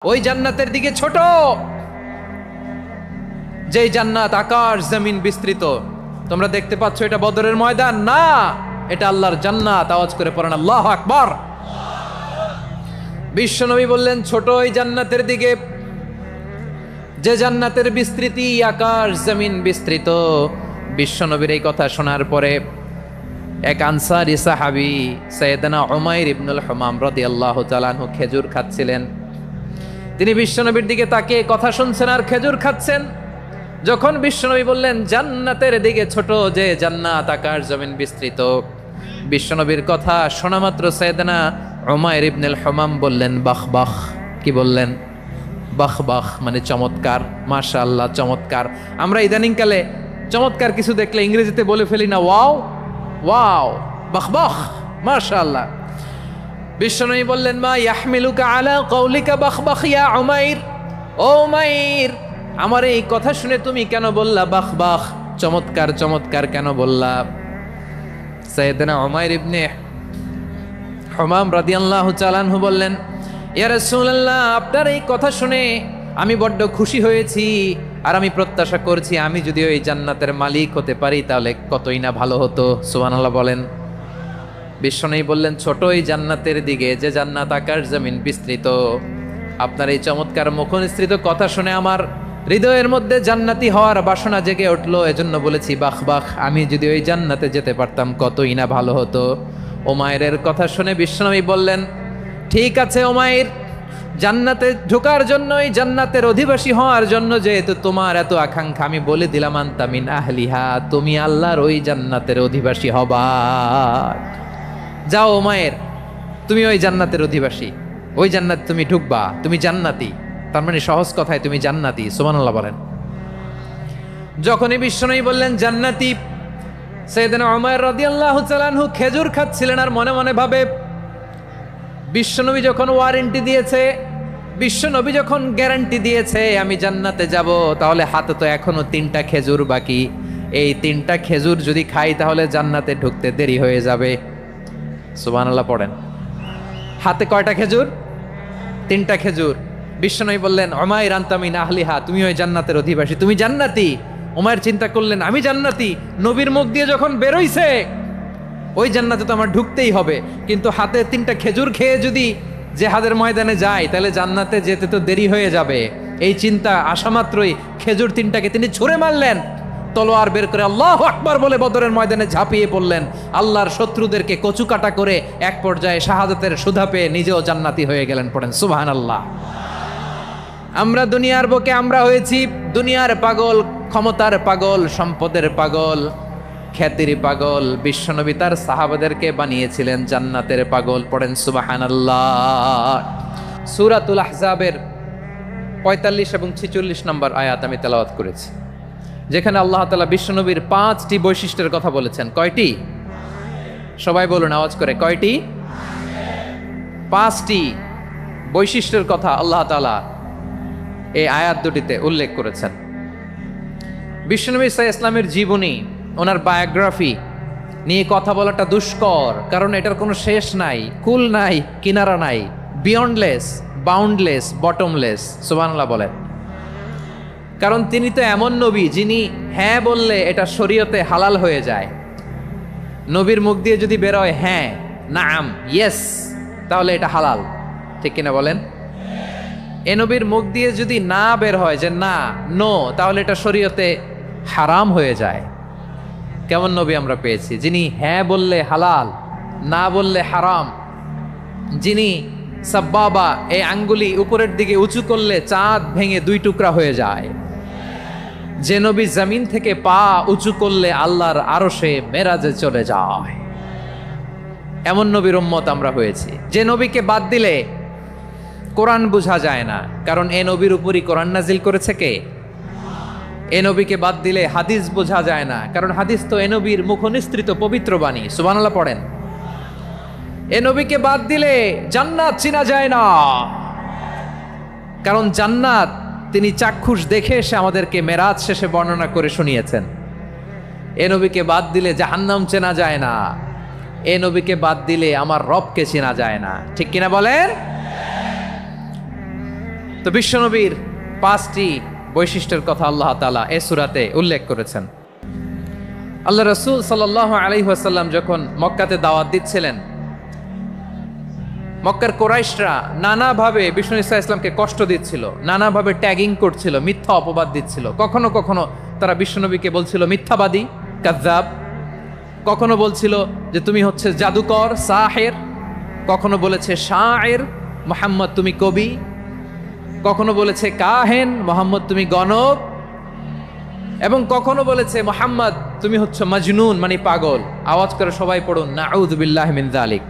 ওই জান্নাতের দিকে ছোট, যে জান্নাত আকাশ জমিন বিস্তৃত। তোমরা দেখতে পাচ্ছ এটা বদরের ময়দান না, এটা আল্লাহর জান্নাত। আওয়াজ করে পড়েন আল্লাহু আকবার। বিশ্বনবী বললেন ছোট ওই জান্নাতের দিকে, যে জান্নাতের বিস্তৃতি আকাশ জমিন বিস্তৃত। বিশ্বনবীর এই কথা শোনার পরে এক আনসারী সাহাবী সাইয়েদনা উমাইর ইবনুল হুমাম রাদিয়াল্লাহু তাআলা আনহু খেজুর খাচ্ছিলেন। তিনি বিশ্বনবীর দিকে তাকিয়ে কথা শুনছেন আর খেজুর খাচ্ছেন। যখন বিশ্বনবী বললেন জান্নাতের দিকে ছোট, যে জান্নাত আকাশ জমিন বিস্তৃত, বিশ্বনবীর কথা শোনা মাত্র সাইয়েদনা উমাইর ইবনুল হুমাম বললেন বাহ বাহ। কি বললেন? বাহ বাহ, মানে চমৎকার, মাশাআল্লাহ চমৎকার। আমরা ইদানিংকালে চমৎকার কিছু দেখলে ইংরেজিতে বলে ফেলি না ওয়াও ওয়াও, বাহ বাহ, মাশাআল্লাহ। বিশ্বনবী বললেন মা ইয়াহমিলুকা আলা কওলিকা বাহ বাহ ইয়া উমাইর। ও উমাইর, আমার এই কথা শুনে তুমি কেন বললা বাহ বাহ, চমৎকার চমৎকার কেন বললা? সাইয়েদনা উমাইর ইবনে হুমাম রাদিয়াল্লাহু তাআলা আনহু বললেন ইয়া রাসূলুল্লাহ, আপনার এই কথা শুনে আমি বড্ড খুশি হয়েছি, আর আমি প্রত্যাশা করছি আমি যদি ওই জান্নাতের মালিক হতে পারি তাহলে কতই না ভালো হতো। সুবহানাল্লাহ বলেন। বিশ্বনবী বললেন ছোট এই জান্নাতের দিকে, যে জান্নাত আকাশ জমিন বিস্তৃত। আপনার এই চমৎকার মুখনিসৃত কথা শুনে আমার হৃদয়ের মধ্যে জান্নাতি হওয়ার বাসনা জেগে উঠলো, এজন্য বলেছি বাহ বাহ, আমি যদি ওই জান্নাতে যেতে পারতাম কতই না ভালো হতো। উমাইরের কথা শুনে বিশ্বনবী বললেন ঠিক আছে উমাইর, জান্নাতে ঢোকার জন্য, এই জান্নাতের অধিবাসী হওয়ার জন্য যেহেতু তোমার এত আকাঙ্ক্ষা, আমি বলে দিলাম আনতা মিন আহলিহা, তুমি আল্লাহর ওই জান্নাতের অধিবাসী হবা। যাও উমাইর, তুমি ওই জান্নাতের অধিবাসী, ওই জান্নাতে তুমি ঢুকবা, তুমি জান্নাতি। তার মানে সহজ কথায় তুমি জান্নাতি। সুবহানাল্লাহ বলেন। যখনই বিশ্বনবী বললেন জান্নাতি, সাইয়েদনা উমাইর রাদিয়াল্লাহু তাআলা আনহু খেজুর খাচ্ছিলেন আর মনে মনে ভাবে বিশ্বনবী যখন ওয়ারেন্টি দিয়েছে, বিশ্বনবী যখন গ্যারান্টি দিয়েছে আমি জান্নাতে যাব, তাহলে হাতে তো এখনো 3টা খেজুর বাকি। এই 3টা খেজুর যদি খাই তাহলে জান্নাতে ঢুকতে দেরি হয়ে যাবে। সুবহানাল্লাহ পড়েন। হাতে কয়টা খেজুর? 3টা খেজুর। বিশ্বনবী বললেন উমাইর আনতা মিন আহলিহা, তুমি ওই জান্নাতের অধিবাসী, তুমি জান্নাতি। উমাইর চিন্তা করলেন আমি জান্নাতি, নবীর মুখ দিয়ে যখন বেরোইছে ওই জান্নাতে তো আমার ঢুকতেই হবে, কিন্তু হাতে 3টা খেজুর খেয়ে যদি জিহাদের ময়দানে যাই তাহলে জান্নাতে যেতে তো দেরি হয়ে যাবে। এই চিন্তা আসা মাত্রই খেজুর 3টাকে তিনি ছুঁড়ে মারলেন, তলোয়ার বের করে আল্লাহু আকবার বলে বদরের ময়দানে ঝাঁপিয়ে পড়লেন। আল্লাহর শত্রুদেরকে কচুকাটা করে এক পর্যায়ে শাহাদাতের সুধা পেয়ে নিজেও জান্নাতি হয়ে গেলেন। পড়েন সুবহানাল্লাহ। আমরা দুনিয়ার বুকে আমরা হয়েছি দুনিয়ার পাগল, ক্ষমতার পাগল, সম্পদের পাগল, খ্যাতির পাগল। বিশ্বনবী তার সাহাবাদেরকে বানিয়েছিলেন জান্নাতের পাগল। পড়েন সুবহানাল্লাহ। সূরাতুল আহজাবের 45 এবং 46 নম্বর আয়াত আমি তেলাওয়াত করেছি, যেখানে আল্লাহ তাআলা বিশ্বনবীর 5টি বৈশিষ্ট্যের কথা বলেছেন। কয়টি? সবাই বলুন আওয়াজ করে, কয়টি? 5টি বৈশিষ্ট্যের কথা আল্লাহ তাআলা এই আয়াত দুটিতে উল্লেখ করেছেন। বিশ্বনবী সাল্লাল্লাহু আলাইহি ওয়াসাল্লামের জীবনী, ওনার বায়োগ্রাফি নিয়ে কথা বলাটা দুষ্কর, কারণ এটার কোনো শেষ নাই, কুল নাই, কিনারা নাই, বিয়ন্ডলেস, বাউন্ডলেস, বটমলেস। সুবহানাল্লাহ বলেন। কারণ তিনি তো এমন নবী যিনি হ্যাঁ বললে এটা শরীয়তে হালাল হয়ে যায়। নবীর মুখ দিয়ে যদি বেরোয় হ্যাঁ, নাম, ইয়েস, তাহলে এটা হালাল। ঠিক কিনা বলেন? এ নবীর মুখ দিয়ে যদি না বের হয় যে না, নো, তাহলে এটা শরীয়তে হারাম হয়ে যায়। কেমন নবী আমরা পেয়েছি, যিনি হ্যাঁ বললে হালাল, না বললে হারাম, যিনি সাব্বাবা, এই আঙ্গুলি উপরের দিকে উঁচু করলে চাঁদ ভেঙে 2 টুকরা হয়ে যায়, যে নবী জমিন থেকে পা উঁচু করলে আল্লাহর আরশে মেরাজে চলে যায়। এমন নবীর উম্মত আমরা হয়েছি, যে নবীকে বাদ দিলে কোরআন বোঝা যায় না, কারণ এ নবীর উপরই কোরআন নাজিল করেছে কে? এ নবীকে বাদ দিলে হাদিস বোঝা যায় না, কারণ হাদিস তো এ নবীর মুখনিসৃত পবিত্র বাণী। সুবহানাল্লাহ পড়েন। এ নবীকে বাদ দিলে জান্নাত চিনা যায় না, কারণ জান্নাত তিনি চাক্ষুষ দেখে এসে আমাদেরকে মেরাজ শেষে বর্ণনা করে শুনিয়েছেন। এ নবীকে বাদ দিলে জাহান্নাম চেনা যায় না, এ নবীকে বাদ দিলে আমার রবকে চেনা যায় না। ঠিক কিনা বলেন? তো বিশ্বনবীর 5টি বৈশিষ্ট্যের কথা আল্লাহ তাআলা এই সূরাতে উল্লেখ করেছেন। আল্লাহ রাসূল সাল্লাল্লাহু আলাইহি ওয়াসাল্লাম যখন মক্কাতে দাওয়াত দিচ্ছিলেন, মক্কার কুরাইশরা নানাভাবে বিষ্ণু ঈসা ইসলামকে কষ্ট দিচ্ছিল, নানাভাবে ট্যাগিং করছিল, মিথ্যা অপবাদ দিচ্ছিল। কখনো কখনো তারা বিশ্বনবীকে বলছিল মিথ্যাবাদী, কাযযাব। কখনো বলছিল যে তুমি হচ্ছে জাদুকর, সাহের। কখনো বলেছে শায়ের, মুহাম্মদ তুমি কবি। কখনো বলেছে কাহেন, মুহাম্মদ তুমি গণক। এবং কখনো বলেছে মুহাম্মদ তুমি হচ্ছে মাজনুন, মানে পাগল। আওয়াজ করে সবাই পড়ুন নাউযু বিল্লাহি মিন যালিক।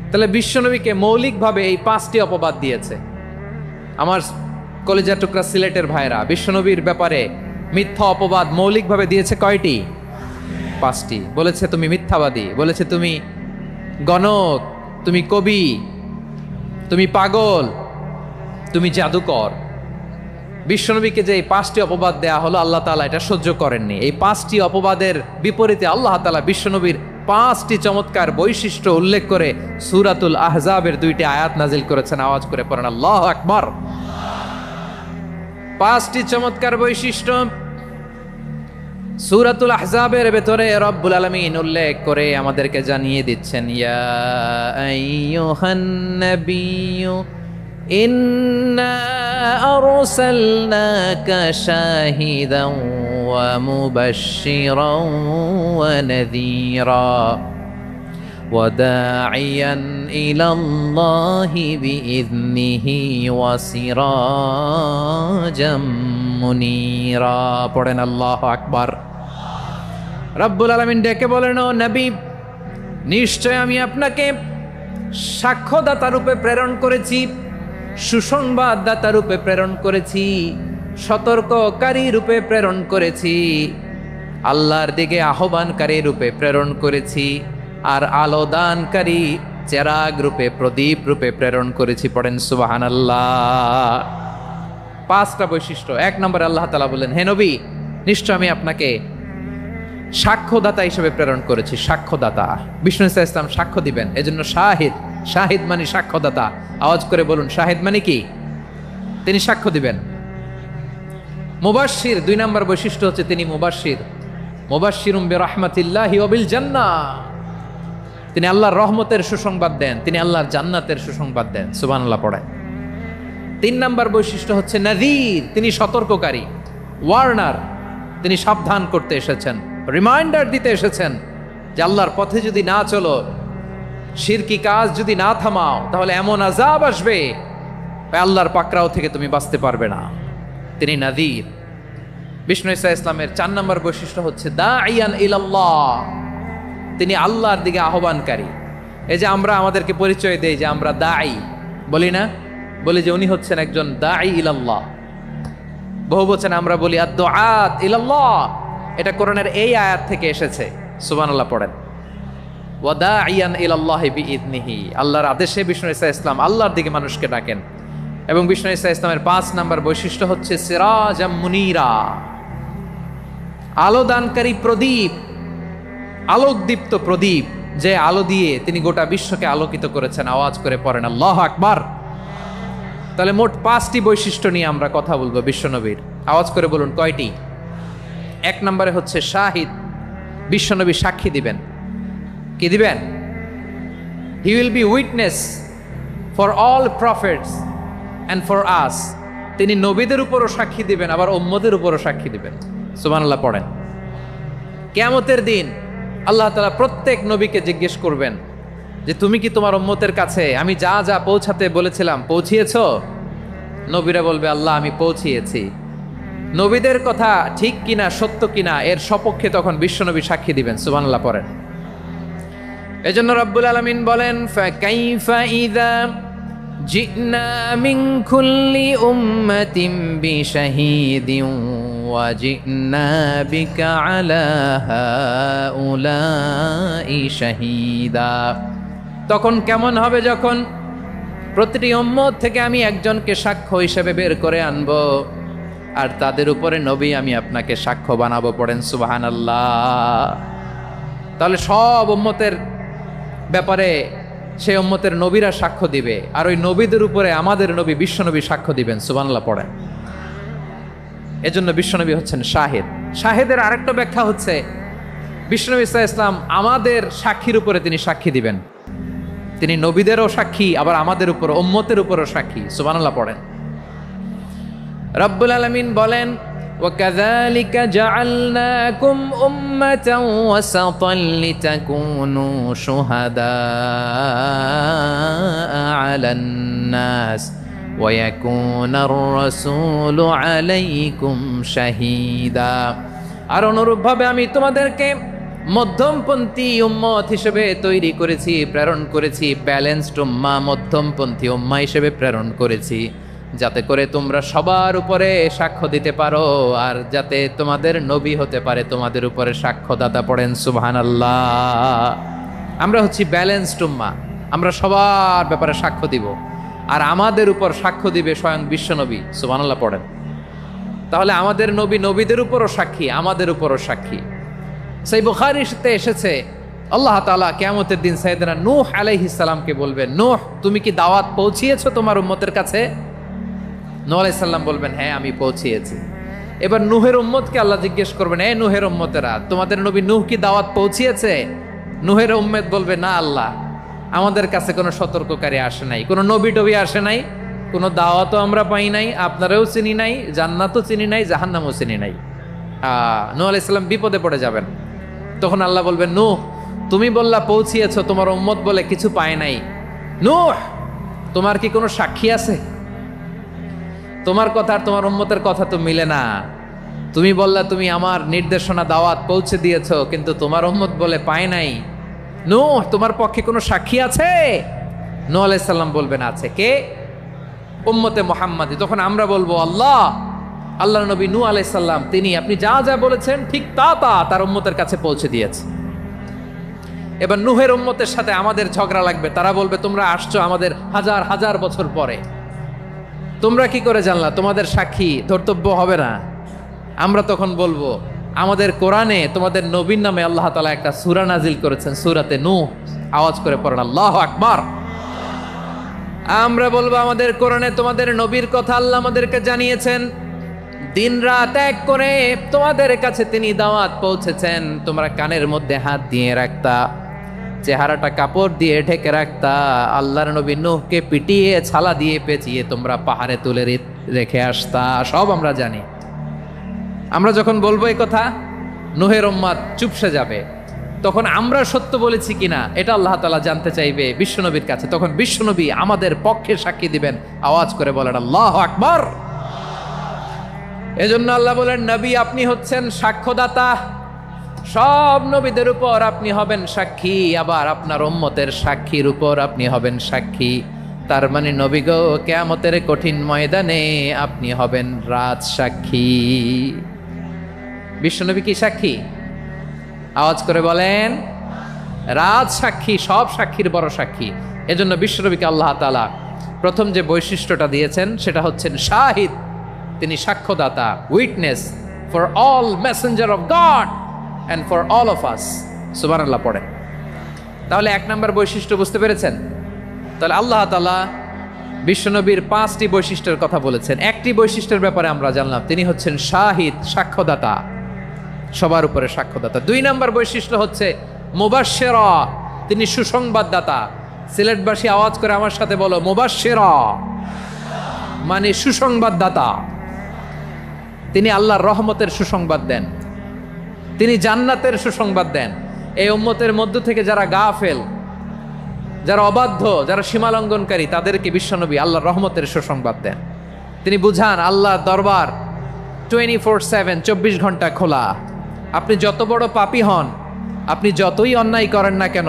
তাহলে বিশ্বনবীকে মৌলিকভাবে এই 5টি অপবাদ দিয়েছে। আমার কলেজার টুকরা সিলেটের ভাইরা, বিশ্বনবীর ব্যাপারে মিথ্যা অপবাদ মৌলিকভাবে দিয়েছে কয়টি? 5টি। বলেছে তুমি মিথ্যাবাদী, বলেছে তুমি গণক, তুমি কবি, তুমি পাগল, তুমি জাদুকর। বিশ্বনবীকে যে এই 5টি অপবাদ দেয়া হলো, আল্লাহ তাআলা এটা সহ্য করেননি। এই 5টি অপবাদের বিপরীতে আল্লাহ তাআলা বিশ্বনবীর 5টি চমৎকার বৈশিষ্ট্য উল্লেখ করে সূরাতুল আহজাবের 2টি আয়াত নাজিল করেছেন। আওয়াজ করে পড়েন আল্লাহু আকবার। 5টি চমৎকার বৈশিষ্ট্য সূরাতুল আহজাবের ভেতরে রব্বুল আলামিন উল্লেখ করে আমাদেরকে জানিয়ে দিচ্ছেন, ইয়া আইয়ুহান নাবিয়্যু ইন্না আরসালনাকা শাহিদান ওয়া মুবাশশিরান ওয়া নাযীরা ওয়া দাঈয়ান ইলাল্লাহি বিইذনিহি ওয়া সিরাজাম মুনীরা। পড়েন আল্লাহু আকবার। রব্বুল আলামিন ডেকে বলেন, ও নবী, নিশ্চয় আমি আপনাকে সাক্ষ্যদাতা রূপে প্রেরণ করেছি, সুসংবাদদাতা রূপে প্রেরণ করেছি, সতর্ককারী রূপে প্রেরণ করেছি, আল্লাহর দিকে আহ্বানকারী রূপে প্রেরণ করেছি, আর আলো দানকারী চেরাগ রূপে, প্রদীপ রূপে প্রেরণ করেছি। পড়েন সুবহানাল্লাহ। 5টা বৈশিষ্ট্য। 1 নম্বরে আল্লাহ তাআলা বলেন, হে নবী, নিশ্চয় আমি আপনাকে সাক্ষ্যদাতা হিসেবে প্রেরণ করেছি। সাক্ষ্যদাতা, বিষ্ণু ঈসা ইসলাম সাক্ষ্য দিবেন, এজন্য শাহিদ। শাহিদ মানে সাক্ষ্যদাতা। আওয়াজ করে বলুন শাহিদ মানে কি? তিনি সাক্ষ্য দিবেন। মুবাশশির, 2 নম্বর বৈশিষ্ট্য হচ্ছে তিনি মুবাশশির। মুবাশশিরুম বিরাহমাতিল্লাহি ওয়া বিল জান্নাহ। তিনি আল্লাহর রহমতের সুসংবাদ দেন, তিনি আল্লাহর জান্নাতের সুসংবাদ দেন। সুবহানাল্লাহ পড়েন। 3 নম্বর বৈশিষ্ট্য হচ্ছে নাযীর, তিনি সতর্ককারী, ওয়ার্নার। তিনি সাবধান করতে এসেছেন, রিমাইন্ডার দিতে এসেছেন যে আল্লাহর পথে যদি না চলো, শিরকি কাজ যদি না থামাও, তাহলে এমন আযাব আসবে আল্লাহর পাকড়াও থেকে তুমি বাঁচতে পারবে না। তিনি নাযীর। বিষ্ণু ঈসা ইসলামের 4 নম্বর বৈশিষ্ট্য হচ্ছে দাঈয়ান ইলাল্লাহ, তিনি আল্লাহর দিকে আহ্বানকারী। এই যে আমরা আমাদেরকে পরিচয় দেই যে আমরা দাঈ, বলি না? বলি যে উনি হচ্ছেন একজন দাঈ ইলাল্লাহ। বহু বচনে আমরা বলি আদ-দুআত ইলাল্লাহ। এটা কোরআনের এই আয়াত থেকে এসেছে। সুবহানাল্লাহ পড়েন। ওয়া দাঈয়ান ইলাল্লাহি বিইذনিহি, আল্লাহর আদেশে বিষ্ণু ঈসা ইসলাম আল্লাহর দিকে মানুষকে ডাকেন। এবং বিষ্ণু ঈসা ইসলামের 5 নম্বর বৈশিষ্ট্য হচ্ছে সিরাজাম মুনীরা, আলো দানকারী প্রদীপ, আলোকদীপ্ত প্রদীপ, যে আলো দিয়ে তিনি গোটা বিশ্বকে আলোকিত করেছেন। আওয়াজ করে পড়েন আল্লাহু আকবার। তাহলে মোট 5টি বৈশিষ্ট্য নিয়ে আমরা কথা বলবো বিশ্বনবীর। আওয়াজ করে বলুন কয়টি? 1 নম্বরে হচ্ছে শাহিদ, বিশ্বনবী সাক্ষী দিবেন। কি দিবেন? He will be witness for all prophets and for us. তিনি নবীদের উপরও সাক্ষী দিবেন, আবার উম্মতের উপরও সাক্ষী দিবেন। সুবহানাল্লাহ পড়েন। কিয়ামতের দিন আল্লাহ তাআলা প্রত্যেক নবীকে জিজ্ঞেস করবেন যে তুমি কি তোমার উম্মতের কাছে আমি যা যা পৌঁছাতে বলেছিলাম পৌঁছিয়েছো? নবীরা বলবে আল্লাহ আমি পৌঁছিয়েছি। নবীদের কথা ঠিক কিনা, সত্য কিনা, এর সপক্ষে তখন বিশ্বনবী সাক্ষী দিবেন। সুবহানাল্লাহ পড়েন। এজন্য রব্বুল আলামিন বলেন, ফাকাইফা ইযা জিনা মিন কুল্লি উম্মাতিন বিশাহীদিন ওয়া জিনা বিকা আলা হাউলাই শাহীদা। তখন কেমন হবে যখন প্রতিটি উম্মত থেকে আমি একজনকে সাক্ষ্য হিসেবে বের করে আনবো, আর তাদের উপরে নবী আমি আপনাকে সাক্ষ্য বানাবো। পড়েন সুবহানাল্লাহ। তাহলে সব উম্মতের ব্যাপারে সেই উম্মতের নবীরা সাক্ষ্য দিবে, আর ওই নবীদের উপরে আমাদের নবী বিশ্বনবী সাক্ষ্য দিবেন। সুবহানাল্লাহ পড়েন। এজন্য বিশ্বনবী হচ্ছেন শাহিদ। শাহিদের আরেকটা ব্যাখ্যা হচ্ছে বিশ্বনবী সাল্লাল্লাহু আলাইহি ওয়াসাল্লাম আমাদের সাক্ষীর উপরে তিনি সাক্ষী দিবেন। তিনি নবীদেরও সাক্ষী, আবার আমাদের উপর উম্মতের উপরও সাক্ষী। সুবহানাল্লাহ পড়েন। রব্বুল আলামিন বলেন, وَكَذَلِكَ جَعَلْنَاكُمْ أُمَّةً وَسَطًا لِتَكُونُوا شُهَدَاءَ عَلَى النَّاسِ وَيَكُونَ الرَّسُولُ عَلَيْكُمْ شَهِيدًا। আর অনুরূপভাবে আমি তোমাদেরকে মধ্যমপন্থী উম্মত হিসেবে তৈরি করেছি, প্রেরণ করেছি। ব্যালেন্সড উম্মাহ, মধ্যমপন্থী উম্মাহ হিসেবে প্রেরণ করেছি, যাতে করে তোমরা সবার উপরে সাক্ষ্য দিতে পারো, আর যাতে তোমাদের নবী হতে পারে তোমাদের উপরে সাক্ষ্যদাতা। পড়েন সুবহানাল্লাহ। আমরা হচ্ছি ব্যালেন্সড উম্মাহ, আমরা সবার ব্যাপারে সাক্ষ্য দিব, আর আমাদের উপর সাক্ষ্য দিবে স্বয়ং বিশ্বনবী। সুবহানাল্লাহ পড়েন। তাহলে আমাদের নবী নবীদের উপরও সাক্ষী, আমাদের উপরও সাক্ষী। সেই বুখারীতে এসেছে আল্লাহ তাআলা কিয়ামতের দিন সাইয়েদনা নূহ আলাইহিস সালামকে বলবেন, নূহ তুমি কি দাওয়াত পৌঁছিয়েছো তোমার উম্মতের কাছে? নূহ আলাইহিস সালাম বলবেন, হ্যাঁ আমি পৌঁছিয়েছি। এবার নূহের উম্মতকে আল্লাহ জিজ্ঞেস করবেন, এই নূহের উম্মতেরা, তোমাদের নবী নূহ কি দাওয়াত পৌঁছিয়েছে? নূহের উম্মত বলবে, না আল্লাহ, আমাদের কাছে কোনো সতর্ককারী আসে নাই, কোনো নবী টবি আসে নাই, কোনো দাওয়াতও আমরা পাই নাই, আপনারাও চিনি নাই, জান্নাতও চিনি নাই, জাহান্নামও চিনি নাই। নূহ আলাইহিস সালাম বিপদে পড়ে যাবেন। তখন আল্লাহ বলবেন, নূহ তুমি বললা পৌঁছিয়েছো, তোমার উম্মত বলে কিছু পায় নাই। নূহ তোমার কি কোনো সাক্ষী আছে? তোমার কথা আর তোমার উম্মতের কথা তো মিলে না। তুমি বললা তুমি আমার নির্দেশনা দাওয়াত পৌঁছে দিয়েছো, কিন্তু তোমার উম্মত বলে পায় নাই। নূহ তোমার পক্ষে কোনো সাক্ষী আছে? নূহ আলাইহিস সালাম বলবেন, আছে। কে? উম্মতে মুহাম্মাদি। তখন আমরা বলবো, আল্লাহ নবী নূহ আলাইহিস সালাম তিনি আপনি যা যা বলেছেন ঠিক তা তার উম্মতের কাছে পৌঁছে দিয়েছে। এবার নূহের উম্মতের সাথে আমাদের ঝগড়া লাগবে। তারা বলবে, তোমরা আসছো আমাদের হাজার হাজার বছর পরে, তোমরা কি করে জানলা? তোমাদের সাক্ষী ধর্তব্য হবে না। আমরা তখন বলবো, আমাদের কোরআনে তোমাদের নবীর নামে আল্লাহ তাআলা একটা সূরা নাজিল করেছেন, সূরাতে নূহ। আওয়াজ করে পড়েন আল্লাহু আকবার। আমরা বলবো, আমাদের কোরআনে তোমাদের নবীর কথা আল্লাহ আমাদেরকে জানিয়েছেন, দিন রাত এক করে তোমাদের কাছে তিনি দাওয়াত পৌঁছেছেন। তোমরা কানের মধ্যে হাত দিয়ে রাখতা, চেহারাটা কাপড় দিয়ে ঢেকে রাখতা, আল্লাহর নবী নূহকে পিটিয়ে ছালা দিয়ে পেঁচিয়ে তোমরা পাহাড়ে তুলে রেখে আসতা, সব আমরা জানি। আমরা যখন বলবো এই কথা, নূহের উম্মত চুপসে যাবে। তখন আমরা সত্য বলেছি কিনা এটা আল্লাহ তাআলা জানতে চাইবে বিশ্বনবীর কাছে। তখন বিশ্বনবী আমাদের পক্ষে সাক্ষী দিবেন। আওয়াজ করে বলেন আল্লাহু আকবার। এজন্য আল্লাহ বলেন, নবী আপনি হচ্ছেন সাক্ষ্যদাতা, সব নবীদের উপর আপনি হবেন সাক্ষী, আবার আপনার উম্মতের সাক্ষীর উপর আপনি হবেন সাক্ষী। তার মানে নবী গো, কিয়ামতের কঠিন ময়দানে আপনি হবেন রাজ সাক্ষী। বিশ্বনবী কি সাক্ষী? আওয়াজ করে বলেন, রাজ সাক্ষী, সব সাক্ষীর বড় সাক্ষী। এজন্য বিশ্বনবীকে আল্লাহ তাআলা প্রথম যে বৈশিষ্ট্যটা দিয়েছেন সেটা হচ্ছেন শাহিদ। তিনি সাক্ষ্যদাতা, witness for all messenger of God and for all of us। সুবহানাল্লাহ পড়েন। তাহলে এক নাম্বার বৈশিষ্ট্য বুঝতে পেরেছেন? তাহলে আল্লাহ তাআলা বিশ্বনবীর 5টি বৈশিষ্ট্যের কথা বলেছেন। একটি বৈশিষ্ট্যের ব্যাপারে আমরা জানলাম, তিনি হচ্ছেন শাহিদ, সাক্ষ্যদাতা, সবার উপরে সাক্ষ্যদাতা। 2 নাম্বার বৈশিষ্ট্য হচ্ছে মুবাশশিরা, তিনি সুসংবাদদাতা। সিলেটবাসী আওয়াজ করে আমার সাথে বলো, মুবাশশিরা মানে সুসংবাদদাতা। তিনি আল্লাহর রহমতের সুসংবাদ দেন, তিনি জান্নাতের সুসংবাদ দেন। এই উম্মতের মধ্য থেকে যারা গাফেল, যারা অবাধ্য, যারা সীমালঙ্ঘনকারী, তাদেরকে বিশ্বনবী আল্লাহর রহমতের সুসংবাদ দেন। তিনি বুঝান আল্লাহর দরবার 24/7, 24 ঘন্টা খোলা। আপনি যত বড় পাপী হন, আপনি যতই অন্যায় করেন না কেন,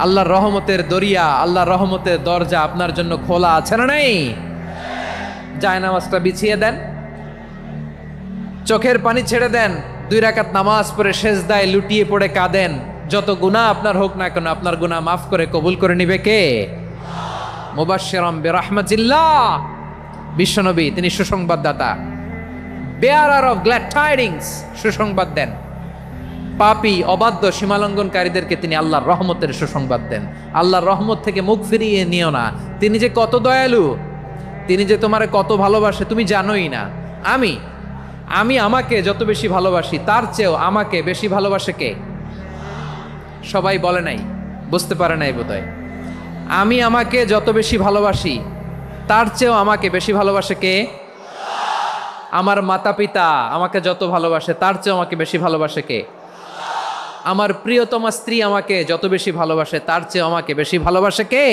আল্লাহর রহমতের দরিয়া, আল্লাহর রহমতের দরজা আপনার জন্য খোলা আছে না নেই? জায়নামাজটা বিছিয়ে দেন, চোখের পানি ছেড়ে দেন, 2 রাকাত নামাজ পড়ে সেজদায় লুটিয়ে পড়ে কাঁদেন। যত গুনাহ আপনার হোক না কেন, আপনার গুনাহ মাফ করে কবুল করে নিবে কে? মুবাশশিরাম বিরহমাতিল্লাহ। বিশ্বনবী তিনি সুসংবাদদাতা, বেয়ারার অফ গ্ল্যাড টাইডিংস, সুসংবাদ দেন। পাপী অবাধ্য সীমালঙ্ঘনকারীদেরকে তিনি আল্লাহর রহমতের সুসংবাদ দেন। আল্লাহর রহমত থেকে মুখ ফিরিয়ে নিও না। তিনি যে কত দয়ালু, তিনি যে তোমারে কত ভালোবাসে তুমি জানোই না। আমি আমাকে যত বেশি ভালোবাসি তার চেয়েও আমাকে বেশি ভালোবাসে কে? সবাই বলে নাই, বুঝতে পারে নাই বোধহয়। আমি আমাকে যত বেশি ভালোবাসি তার চেয়েও আমাকে বেশি ভালোবাসে কে? আমার মাতা পিতা আমাকে যত ভালোবাসে তার চেয়েও আমাকে বেশি ভালোবাসে কে? আমার প্রিয়তমা স্ত্রী আমাকে যত বেশি ভালোবাসে তার চেয়েও আমাকে বেশি ভালোবাসে কে?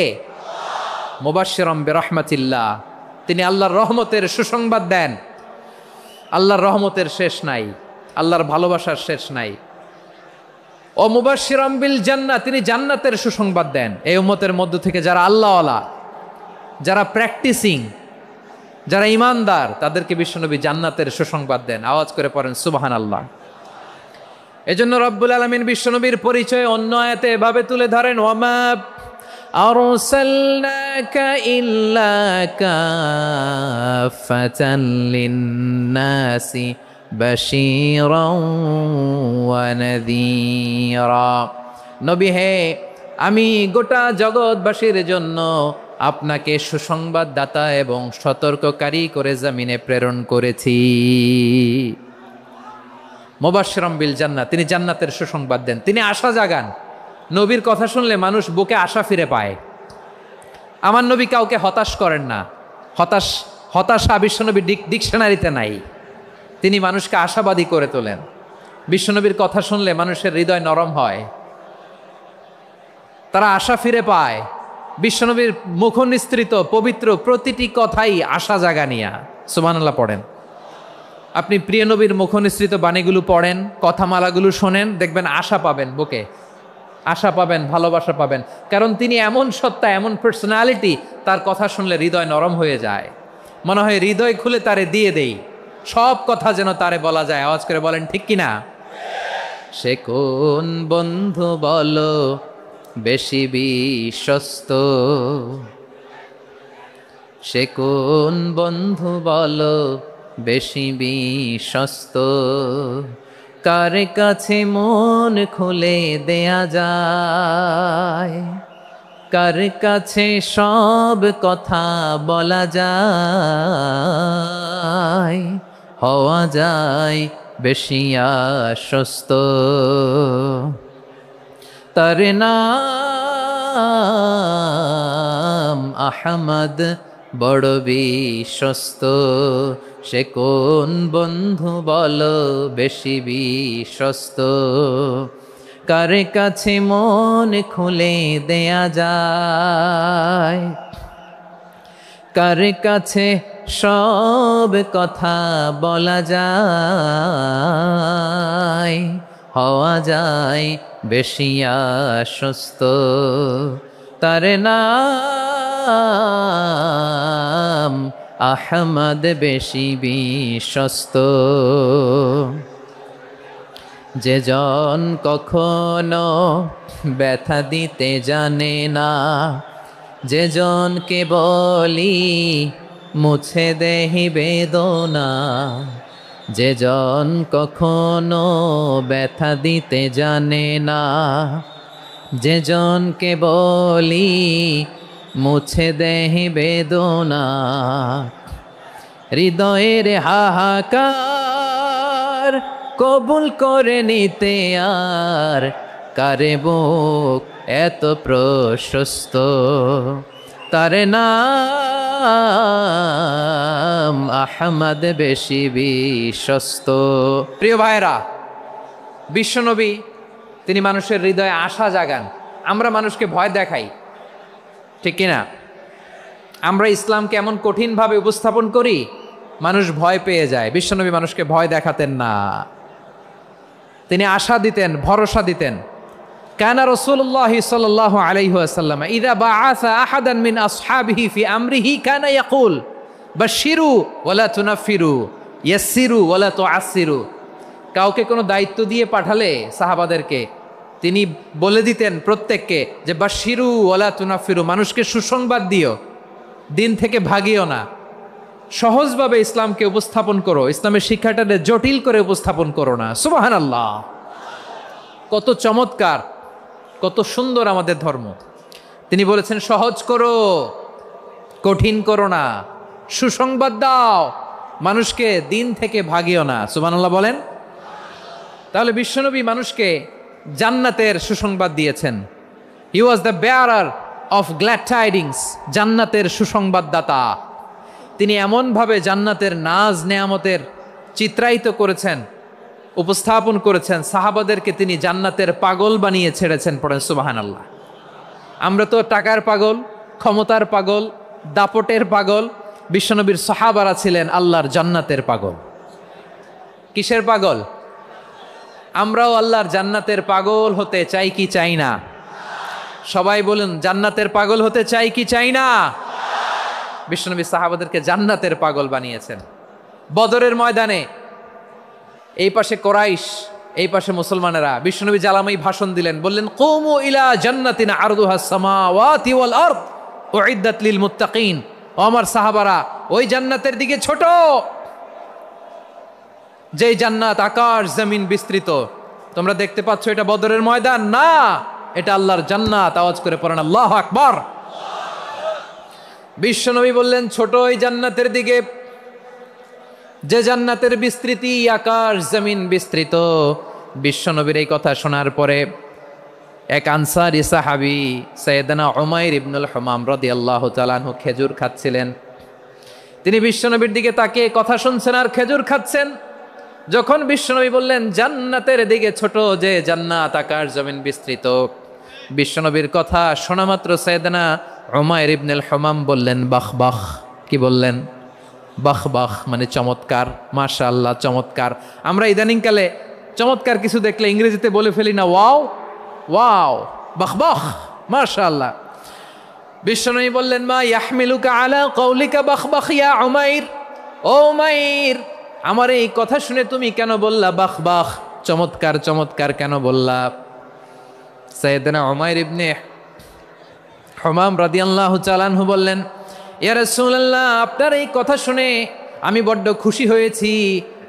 মুবাশশিরাম বিরহমাতিল্লাহ, তিনি আল্লাহর রহমতের সুসংবাদ দেন। আল্লাহর রহমতের শেষ নাই, আল্লাহর ভালোবাসার শেষ নাই। ও মুবাশশিরাম বিল জান্নাহ, তিনি জান্নাতের সুসংবাদ দেন। এই উম্মতের মধ্য থেকে যারা আল্লাহওয়ালা, যারা প্র্যাকটিসিং, যারা ইমানদার, তাদেরকে বিশ্বনবী জান্নাতের সুসংবাদ দেন। আওয়াজ করে পড়েন সুবহানাল্লাহ। এজন্য রব্বুল আলামিন বিশ্বনবীর পরিচয় অন্য আয়াতে এভাবে তুলে ধরেন, ওয়ামা আরসালনাকা ইল্লা কাফাতান লিন্নাসি বাশীরাও ওয়া নাযীরা। নবী হে, আমি গোটা জগৎবাসীর জন্য আপনাকে সুসংবাদদাতা এবং সতর্ককারী করে জমিনে প্রেরণ করেছি। মুবাশশিরাম বিল জান্নাহ, তিনি জান্নাতের সুসংবাদ দেন, তিনি আশা জাগান। নবীর কথা শুনলে মানুষ বুকে আশা ফিরে পায়। আমার নবী কাউকে হতাশ করেন না। হতাশা বিশ্বনবীর ডিকশনারিতে নাই। তিনি মানুষকে আশাবাদী করে তোলেন। বিশ্বনবীর কথা শুনলে মানুষের হৃদয় নরম হয়, তারা আশা ফিরে পায়। বিশ্বনবীর মুখ নিঃসৃত পবিত্র প্রতিটি কথাই আশা জাগানিয়া। সুবহানাল্লাহ পড়েন। আপনি প্রিয় নবীর মুখ নিঃসৃত বাণীগুলো পড়েন, কথামালাগুলো শোনেন, দেখবেন আশা পাবেন, বুকে আশা পাবেন, ভালোবাসা পাবেন। কারণ তিনি এমন সত্তা, এমন পার্সোনালিটি, তার কথা শুনলে হৃদয় নরম হয়ে যায়। মনে হয় হৃদয় খুলে তারে দিয়ে দেই, সব কথা যেন তারে বলা যায়। আওয়াজ করে বলেন ঠিক কিনা? সে কোন বন্ধু বলো বেশি বিশ্বস্ত, সে কোন বন্ধু বলো বেশি বিশ্বস্ত, কার কাছে মন খুলে দেয়া যায়, কার কাছে সব কথা বলা যায়, হওয়া যায় বেশি আশ্বস্ত। তার নাম আহমদ, বড় বিশ্বস্ত। সে কোন বন্ধু বলো বেশি বিশ্বস্ত, কার কাছে মন খুলে দেয়া যায়, কার কাছে সব কথা বলা যায়, হওয়া যায় বেশি আশ্বস্ত। তার নাম আহমদ, বেশি বিশ্বস্ত। যে জন কখনো ব্যথা দিতে জানে না, যে জনকে বলি মুছে দেহি বেদনা, যে জন কখনো ব্যথা দিতে জানে না, যে জনকে বলি মুছে দেহি বেদনা, হৃদয়ের হাহাকার কবুল করে নিতে আর কারে বুক এত প্রশস্ত। তার নাম আহমদ, বেশি বিশ্বস্ত। প্রিয় ভাইরা, বিশ্বনবী তিনি মানুষের হৃদয়ে আশা জাগান। আমরা মানুষকে ভয় দেখাই, ঠিক কিনা? আমরা ইসলামকে এমন কঠিনভাবে উপস্থাপন করি, মানুষ ভয় পেয়ে যায়। বিশ্বনবী মানুষকে ভয় দেখাতেন না, তিনি আশা দিতেন, ভরসা দিতেন। কানা রাসূলুল্লাহ সাল্লাল্লাহু আলাইহি ওয়াসাল্লাম ইযা বাআসা আহাদান মিন আসহাবিহি ফি আমরিহি কানা ইয়াকুল বাশশিরু ওয়ালা তুনাফিরু, ইয়াসসিরু ওয়ালা তুআসসিরু। কাউকে কোনো দায়িত্ব দিয়ে পাঠালে সাহাবাদেরকে তিনি বলে দিতেন প্রত্যেককে যে বাশশিরু ওয়ালা তুনাফিরু, মানুষকে সুসংবাদ দিও, দিন থেকে ভাগিও না, সহজভাবে ইসলামকে উপস্থাপন করো, ইসলামের শিক্ষাটাকে জটিল করে উপস্থাপন করো না। সুবহানাল্লাহ। কত চমৎকার, কত সুন্দর আমাদের ধর্ম। তিনি বলেছেন সহজ করো, কঠিন করো না, সুসংবাদ দাও, মানুষকে দিন থেকে ভাগিও না। সুবহানাল্লাহ বলেন। তাহলে বিশ্বনবী মানুষকে জান্নাতের সুসংবাদ দিয়েছেন। He was the bearer of glad tidings, জান্নাতের সুসংবাদদাতা। তিনি এমনভাবে জান্নাতের নাজ নেয়ামতের চিত্রায়িত করেছেন, উপস্থাপন করেছেন, সাহাবাদেরকে তিনি জান্নাতের পাগল বানিয়ে ছেড়েছেন। পড়েন সুবহানাল্লাহ। আমরা তো টাকার পাগল, ক্ষমতার পাগল, দাপটের পাগল। বিশ্বনবীর সাহাবারা ছিলেন আল্লাহর জান্নাতের পাগল। কিসের পাগল? আমরাও আল্লাহর জান্নাতের পাগল হতে চাই কি চাই না? সবাই বলুন, জান্নাতের পাগল হতে চাই কি চাই না? বিশ্বনবী সাহাবাদেরকে জান্নাতের পাগল বানিয়েছেন। বদরের ময়দানে এই পাশে কোরাইশ, এই পাশে মুসলমানেরা। বিশ্বনবী জ্বালামাই ভাষণ দিলেন, বললেন কুমু ইলা জান্নাতিন আরদুহাস সামাওয়াতি ওয়াল আরদ উইদ্দাত লিল মুত্তাকিন। ও আমার সাহাবারা, ওই জান্নাতের দিকে ছোট, যেই জান্নাত আকাশ জমিন বিস্তৃত। তোমরা দেখতে পাচ্ছ এটা বদরের ময়দান না, এটা আল্লাহর জান্নাত। আওয়াজ করে পড়েন আল্লাহু আকবার। বিশ্বনবী বললেন ছোট ওই জান্নাতের দিকে, যে জান্নাতের বিস্তৃতি আকাশ জমিন বিস্তৃত। বিশ্বনবীর এই কথা শোনার পরে এক আনসারী সাহাবী সাইয়েদনা উমাইর ইবনুল হুমাম রাদিয়াল্লাহু তাআলা আনহু খেজুর খাচ্ছিলেন। তিনি বিশ্বনবীর দিকে তাকিয়ে কথা শুনছেন আর খেজুর খাচ্ছেন। যখন বিশ্বনবী বললেন জান্নাতের দিকে ছোট, যে জান্নাত আকাশ জমিন বিস্তৃত, বিশ্বনবীর কথা শোনা মাত্র সাইয়েদনা উমাইর ইবনুল হুমাম বললেন বাহ বাহ। কি বললেন? বাহ বাহ মানে চমৎকার, মাশাআল্লাহ চমৎকার। আমরা ইদানিংকালে চমৎকার কিছু দেখলে ইংরেজিতে বলে ফেলি না ওয়াও ওয়াও, বাহ বাহ, মাশাআল্লাহ। বিশ্বনবী বললেন মা ইয়াহমিলুকা আলা কওলিকা বাহ বাহ ইয়া উমাইর। ও উমাইর, আমার এই কথা শুনে তুমি কেন বললা বাহ বাহ, চমৎকার চমৎকার কেন বললা? সাইয়েদনা উমাইর ইবনে হুমাম রাদিয়াল্লাহু তাআলা আনহু বললেন ইয়া রাসূলুল্লাহ, আপনার এই কথা শুনে আমি বড্ড খুশি হয়েছি,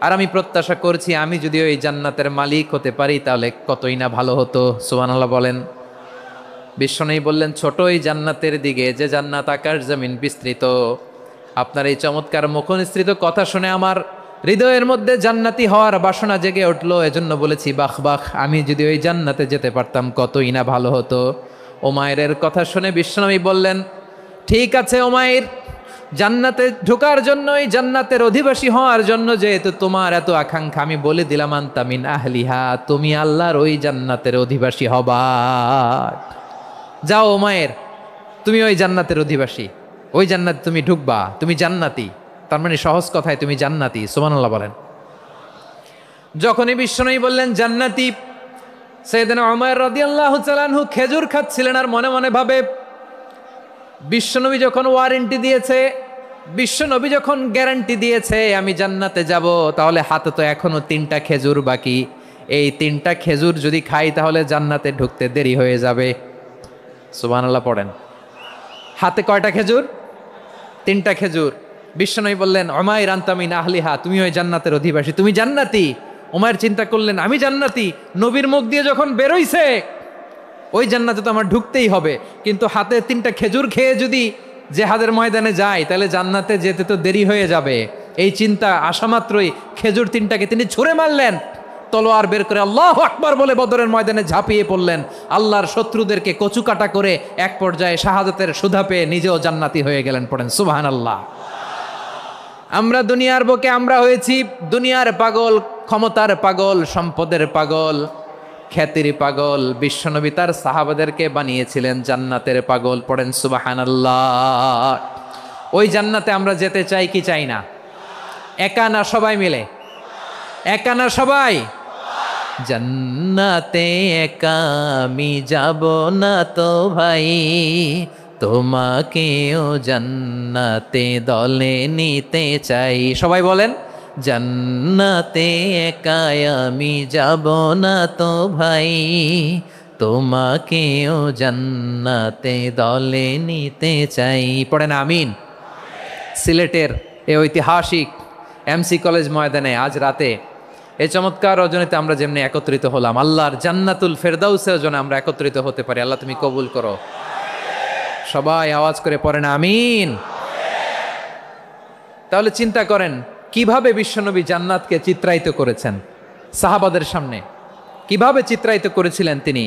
আর আমি প্রত্যাশা করছি আমি যদি ওই জান্নাতের মালিক হতে পারি তাহলে কতই না ভালো হতো। সুবহানাল্লাহ বলেন। বিশ্বনবী বললেন ছোট এই জান্নাতের দিকে, যে জান্নাত আকাশ জমিন বিস্তৃত। আপনার এই চমৎকার মুখনিসৃত কথা শুনে আমার হৃদয়ের মধ্যে জান্নাতি হওয়ার বাসনা জেগে উঠলো, এজন্য বলেছি বাহ বাহ, আমি যদি ওই জান্নাতে যেতে পারতাম কতই না ভালো হতো। উমাইরের কথা শুনে বিশ্বনবী বললেন ঠিক আছে উমাইর, জান্নাতে ঢোকার জন্য, এই জান্নাতের অধিবাসী হওয়ার জন্য যেহেতু তোমার এত আকাঙ্ক্ষা, আমি বলে দিলাম আনতা মিন আহলিহা, তুমি আল্লাহর ওই জান্নাতের অধিবাসী হবা। যাও উমাইর, তুমি ওই জান্নাতের অধিবাসী, ওই জান্নাতে তুমি ঢুকবা, তুমি জান্নাতি। তার মানে সহজ কথায় তুমি জান্নাতি। সুবহানাল্লাহ বলেন। যখনই বিশ্বনবী বললেন জান্নাতি, সাইয়েদনা উমাইর রাদিয়াল্লাহু তাআলা আনহু খেজুর খাচ্ছিলেন আর মনে মনে ভাবে বিশ্বনবী যখন ওয়ারেন্টি দিয়েছে, বিশ্বনবী যখন গ্যারান্টি দিয়েছে আমি জান্নাতে যাব, তাহলে হাতে তো এখনো 3টা খেজুর বাকি। এই 3টা খেজুর যদি খাই তাহলে জান্নাতে ঢুকতে দেরি হয়ে যাবে। সুবহানাল্লাহ পড়েন। হাতে কয়টা খেজুর? 3টা খেজুর। বিশ্বনবী বললেন উমাইর আনতা মিন আহলিহা, তুমি ওই জান্নাতের অধিবাসী, তুমি জান্নাতি। উমাইর চিন্তা করলেন আমি জান্নাতি, নবীর মুখ দিয়ে যখন বেরোইছে ওই জান্নাতে তো আমার ঢুকতেই হবে, কিন্তু হাতে 3টা খেজুর খেয়ে যদি জেহাদের ময়দানে যাই তাহলে জান্নাতে যেতে তো দেরি হয়ে যাবে। এই চিন্তা আসা মাত্রই খেজুর 3টাকে তিনি ছুঁড়ে মারলেন, তলোয়ার বের করে আল্লাহু আকবার বলে বদরের ময়দানে ঝাঁপিয়ে পড়লেন। আল্লাহর শত্রুদেরকে কচুকাটা করে এক পর্যায়ে শাহাদাতের সুধা পেয়ে নিজেও জান্নাতি হয়ে গেলেন। পড়েন সুবহানাল্লাহ। আমরা দুনিয়ার বুকে আমরা হয়েছি দুনিয়ার পাগল, ক্ষমতার পাগল, সম্পদের পাগল, খ্যাতির পাগল। বিশ্বনবী তার সাহাবাদেরকে বানিয়েছিলেন জান্নাতের পাগল। পড়েন সুবহানাল্লাহ। ওই জান্নাতে আমরা যেতে চাই কি চাই না? একা না সবাই মিলে? একা না সবাই? জান্নাতে একা আমি যাব না তো ভাই, তোমাকেও জান্নাতে দলে নিতে চাই। সবাই বলেন জান্নাতে একা আমি যাব না তো ভাই, তোমাকেও জান্নাতে দলে নিতে চাই। পড়েন আমিন। সিলেটের এই ঐতিহাসিক এমসি কলেজ ময়দানে আজ রাতে এই চমৎকার রজনীতে আমরা যেমনি একত্রিত হলাম, আল্লাহর জান্নাতুল ফেরদাউসের জন্য আমরা একত্রিত হতে পারি। আল্লাহ তুমি কবুল করো। সবাই আওয়াজ করে পড়েন আমিন। তাহলে চিন্তা করেন কিভাবে বিশ্বনবী জান্নাতকে চিত্রায়িত করেছেন সাহাবাদের সামনে, কিভাবে চিত্রায়িত করেছিলেন তিনি,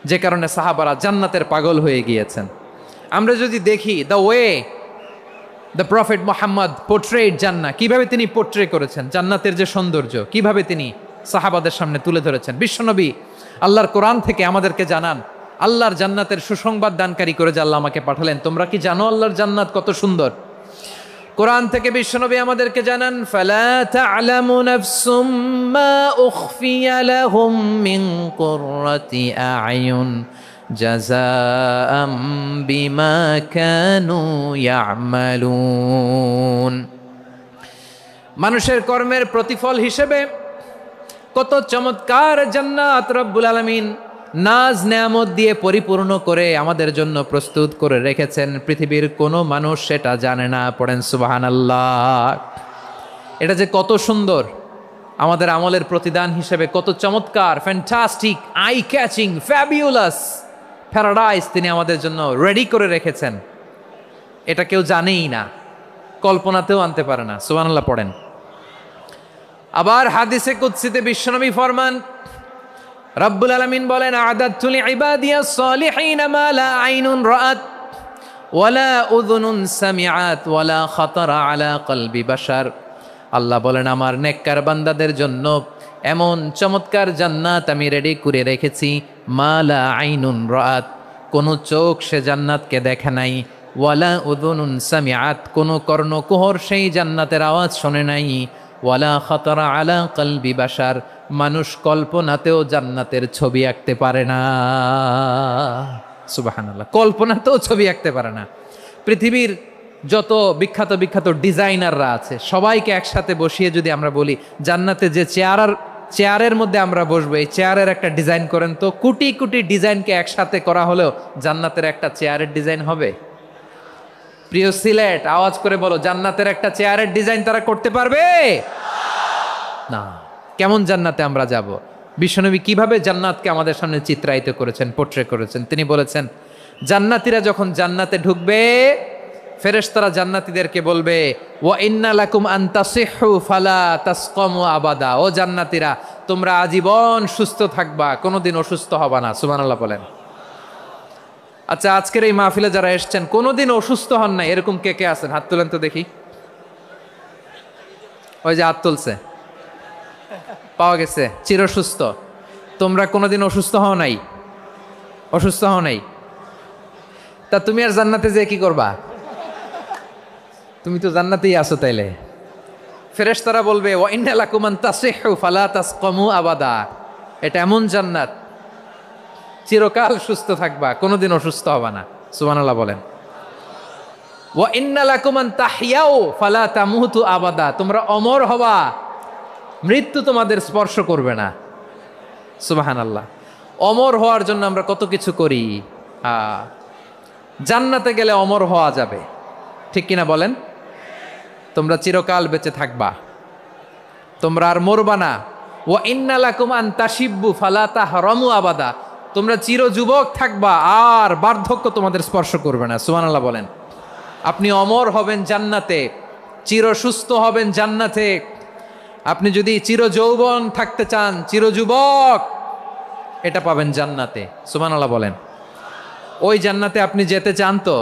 যে কারণে সাহাবারা জান্নাতের পাগল হয়ে গিয়েছেন। আমরা যদি দেখি the way the prophet Mohammad portrait জান্নাত, কিভাবে তিনি পোর্ট্রে করেছেন জান্নাতের যে সৌন্দর্য, কিভাবে তিনি সাহাবাদের সামনে তুলে ধরেছেন। বিশ্বনবী আল্লাহর কোরআন থেকে আমাদেরকে জানান আল্লাহর জান্নাতের সুসংবাদ দানকারী করে যে আল্লাহ আমাকে পাঠালেন। তোমরা কি জানো আল্লাহর জান্নাত কত সুন্দর? কোরআন থেকে বিশ্বনবী আমাদেরকে জানান ফালা তা'লামু নাফসুম মা উখফিয়া লাহুম মিন কুররাতি আ'য়ুন জাযাআম বিমা কানু ইয়া'মালুন। মানুষের কর্মের প্রতিফল হিসেবে কত চমৎকার জান্নাত রব্বুল আলামিন নাজ নেয়ামত দিয়ে পরিপূর্ণ করে আমাদের জন্য প্রস্তুত করে রেখেছেন। পৃথিবীর কোনো মানুষ সেটা জানে না। পড়েন সুবহানাল্লাহ। এটা যে কত সুন্দর, আমাদের আমলের প্রতিদান হিসেবে কত চমৎকার, fantastic, eye catching, fabulous paradise তিনি আমাদের জন্য রেডি করে রেখেছেন। এটা কেউ জানেই না, কল্পনাতেও আনতে পারে না। সুবহানাল্লাহ পড়েন। আবার হাদিসে কুদসিতে বিশ্বনবী ফরমান, রব্বুল আলামিন বলেন আ'দাদতু লিইবাদিয়াস সালিহিন মা লা আইনুন রাআত ওয়ালা উযুনুন সামিআত ওয়ালা খাতারা আলা কলবি বাশার। আল্লাহ বলেন আমার নেককার বান্দাদের জন্য এমন চমৎকার জান্নাত আমি রেডি করে রেখেছি, মা লা আইনুন রাআত, কোন চোখ সে জান্নাতকে দেখে নাই, ওয়ালা উযুনুন সামিআত, কোন কর্ণকুহর সেই জান্নাতের আওয়াজ শোনে নাই, ওয়ালা খাতারা আলা কলবি বাশার, মানুষ কল্পনাতেও জান্নাতের ছবি আঁকতে পারে না। সুবহানাল্লাহ, কল্পনাতেও ছবি আঁকতে পারে না। পৃথিবীর যত বিখ্যাত বিখ্যাত ডিজাইনাররা আছে সবাইকে একসাথে বসিয়ে যদি আমরা বলি জান্নাতে যে চেয়ারের মধ্যে আমরা বসবো, এই চেয়ারের একটা ডিজাইন করেন তো, কোটি কোটি ডিজাইনকে একসাথে করা হলেও জান্নাতের একটা চেয়ারের ডিজাইন হবে? প্রিয় সিলেট, আওয়াজ করে বলো, জান্নাতের একটা চেয়ারের ডিজাইন তারা করতে পারবে না। কেমন জান্নাতে আমরা যাব? বিশ্বনবী কিভাবে জান্নাতকে আমাদের সামনে চিত্রায়িত করেছেন, পোর্ট্রে করেছেন। তিনি বলেছেন জান্নাতীরা যখন জান্নাতে ঢুকবে ফেরেশতারা জান্নাতীদেরকে বলবে ওয়া ইন্না লাকুম আন তাসিহু ফালা তাসকামু আবাদা, ও জান্নাতীরা তোমরা আজীবন সুস্থ থাকবা, কোনোদিন অসুস্থ হবা না। সুবহানাল্লাহ বলেন। আচ্ছা, আজকের এই মাহফিলে যারা এসেছেন কোনোদিন অসুস্থ হন না এরকম কে কে আছেন? হাত তুলেন তো দেখি। ওই যে হাত তুলছে, পাওয়া গেছে, চিরসুস্থ। তোমরা কোনোদিন অসুস্থ হও নাই? অসুস্থ হও নাই? তা তুমি আর জান্নাতে যে কি করবা? তুমি তো জান্নাতেই আছো। তাইলে ফেরেশতারা বলবে ওয়া ইন্না লাকুম আন তাসিহু ফালা তাসকামু আবাদা, এটা এমন জান্নাত চিরকাল সুস্থ থাকবা, কোনোদিন অসুস্থ হবা না। সুবহানাল্লাহ বলেন। ওয়া ইন্না লাকুম আন তাহইয়াউ ফালা তামুতু আবাদা, তোমরা অমর হবা, মৃত্যু তোমাদের স্পর্শ করবে না। সুবহানাল্লাহ। অমর হওয়ার জন্য আমরা কত কিছু করি। জান্নাতে গেলে অমর হওয়া যাবে, ঠিক কিনা বলেন? তোমরা চিরকাল বেঁচে থাকবা, তোমরা আর মরবা না। ওয়া ইন্না লাকুম আন তাশিব্বু ফালা তাহরামু আবাদা, তোমরা চির যুবক থাকবা, আর বার্ধক্য তোমাদের স্পর্শ করবে না। সুবহানাল্লাহ বলেন। আপনি অমর হবেন জান্নাতে, চির সুস্থ হবেন জান্নাতে। আপনি যদি চির যৌবন থাকতে চান, চির যুবক, এটা পাবেন জান্নাতে। সুবহানাল্লাহ বলেন। ওই জান্নাতে আপনি যেতে চান তো?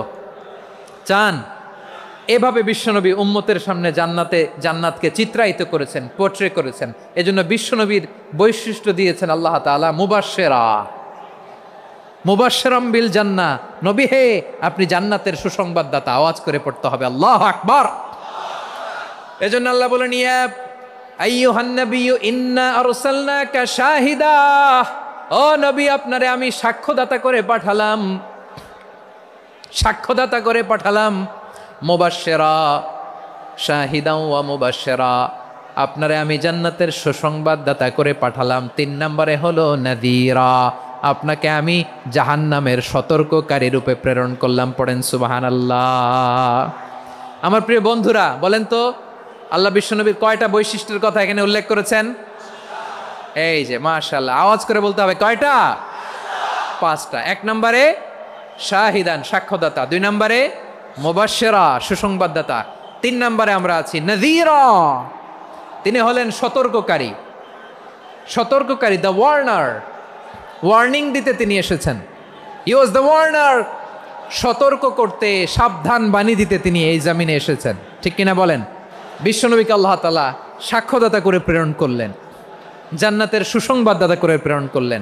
চান? এভাবে বিশ্বনবী উম্মতের সামনে জান্নাতকে চিত্রায়িত করেছেন, পোর্ট্রে করেছেন। এজন্য বিশ্বনবীর বৈশিষ্ট্য দিয়েছেন আল্লাহ তাআলা মুবাশশিরাম বিল জান্নাহ। নবী হে, আপনি জান্নাতের সুসংবাদদাতা। আওয়াজ করে পড়তে হবে আল্লাহু আকবার। এজন্য আল্লাহ বলেন ইয়া আইয়ুহান নাবিয়্যু ইন্না আরসালনাকা শাহিদা, ও নবী আপনারে আমি সাক্ষ্যদাতা করে পাঠালাম, সাক্ষ্যদাতা করে পাঠালাম। মুবাশশিরা শাহিদাও ওয়া মুবাশশিরা, আপনারে আমি জান্নাতের সুসংবাদদাতা করে পাঠালাম। 3 নম্বরে হলো নাযীরা, আপনাকে আমি জাহান্নামের সতর্ককারী রূপে প্রেরণ করলাম। পড়েন সুবহানাল্লাহ। আমার প্রিয় বন্ধুরা বলেন তো, আল্লাহ বিশ্বনবীর কয়টা বৈশিষ্ট্যের কথা এখানে উল্লেখ করেছেন? এই যে মাশাআল্লাহ, আওয়াজ করে বলতে হবে কয়টা? 5টা। 1 নম্বরে শাহিদান, সাক্ষ্যদাতা। 2 নম্বরে মুবাশশিরা, সুসংবাদদাতা। 3 নম্বরে আমরা আছি নাযীরা, তিনি হলেন সতর্ককারী। সতর্ককারী, দ্য ওয়ার্নার, ওয়ার্নিং দিতে তিনি এসেছেন। হি ওয়াজ দ্য ওয়ার্নার, সতর্ক করতে, সাবধান বাণী দিতে তিনি এই জামিনে এসেছেন। ঠিক কিনা বলেন? বিশ্বনবীকে আল্লাহ তাআলা সাক্ষ্যদাতা করে প্রেরণ করলেন, জান্নাতের সুসংবাদদাতা করে প্রেরণ করলেন,